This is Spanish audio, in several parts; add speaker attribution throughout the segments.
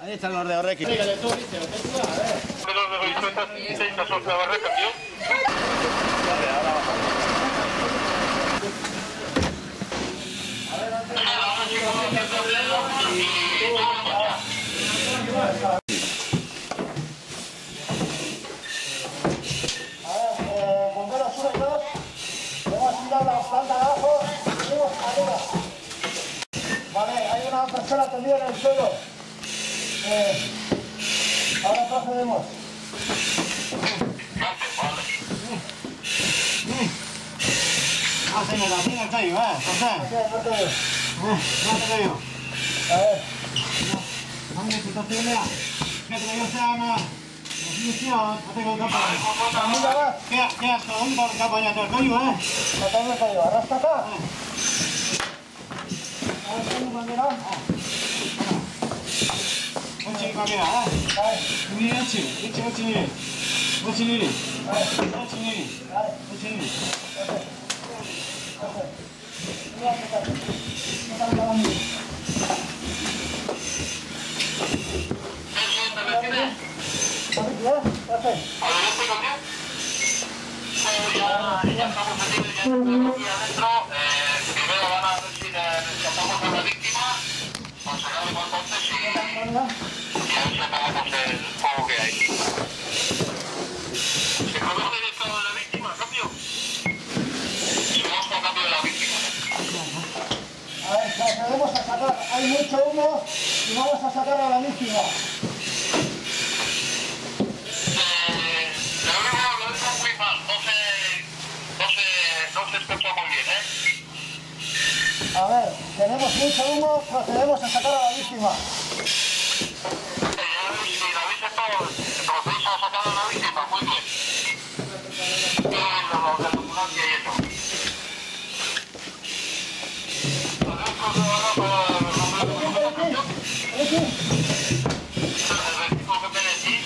Speaker 1: Ahí están los de Horrequi.
Speaker 2: Dígale tú, dice, lo que tú vas a ver.
Speaker 3: Menos de 6 son la barra cambió.
Speaker 1: Vale, ahora bajamos.
Speaker 2: Bomberos 1 y 2. Hemos tirado la planta de abajo y subimos arriba. Vale, hay una persona tendida en el suelo. Ahora procedemos.
Speaker 1: Hacemos así, no estoy, José.
Speaker 2: No te veo.
Speaker 1: No te veo.
Speaker 2: A ver.
Speaker 1: ¿Dónde situación era? Que te yo sea una definición, no tengo capa.
Speaker 2: Mira, va.
Speaker 1: ¿Qué asco? ¿Dónde está el capa ya? Te lo caigo,
Speaker 2: No te veo caído. Ahora está acá. A ver, ¿cómo bandera?
Speaker 1: Ochi, mamera,
Speaker 2: Vale.
Speaker 1: Ni ochi, ochi ni. Ochi ni.
Speaker 2: Vale.
Speaker 1: Ochi ni.
Speaker 2: Vale.
Speaker 1: Ochi ni.
Speaker 2: Mira, no te veo.
Speaker 3: Ya estamos metidos aquí adentro. Primero van a ver si rescatamos a la víctima. Conseguimos cuanto antes y a ver si apagamos el fuego que hay. ¿Se conoce el estado de la víctima, cambio? Subamos por cambio de la víctima.
Speaker 2: A ver, procedemos a sacar. Hay mucho humo y vamos a sacar a la víctima.
Speaker 3: Lo digo muy mal, no se escucha muy bien,
Speaker 2: A ver, tenemos mucho humo, procedemos a sacar a la víctima.
Speaker 3: Si la habéis estado, procedéis a sacar a la víctima, muy bien. Los de la ambulancia y eso. ¿Podemos controlarlo para los nombres de documentación? El vehículo que me decís.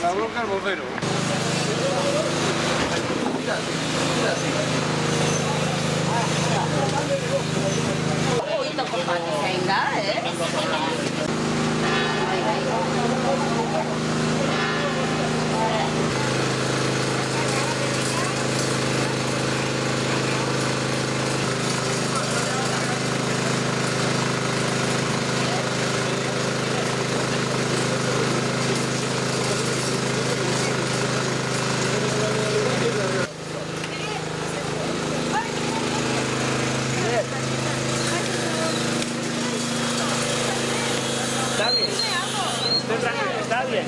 Speaker 4: La bronca al bombero.
Speaker 5: Un poquito para que venga,
Speaker 1: Está bien.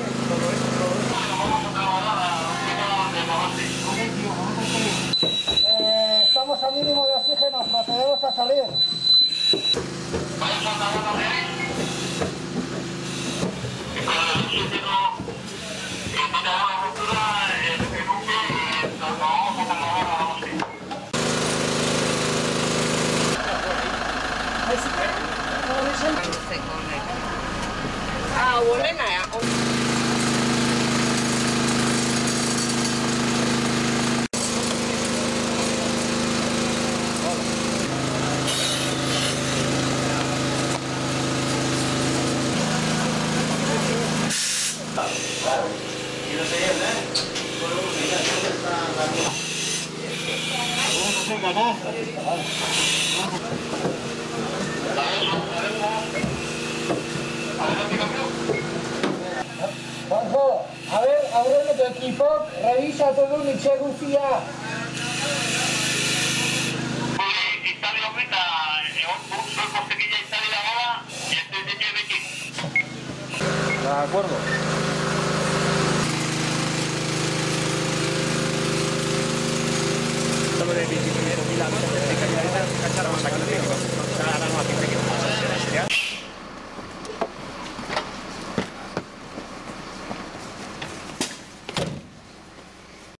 Speaker 2: Estamos a mínimo de oxígeno, procedemos a salir.
Speaker 5: Ah, boleh na ya.
Speaker 2: Juanjo, a ver, abre tu equipo, revisa todo un itxe guztia.
Speaker 3: Iztali horreta, egon zueko zekila iztali da gala, ez dut bekin.
Speaker 1: De acuerdo. Sobre 25.000 habitantes de Cañareta, cacharros aquí.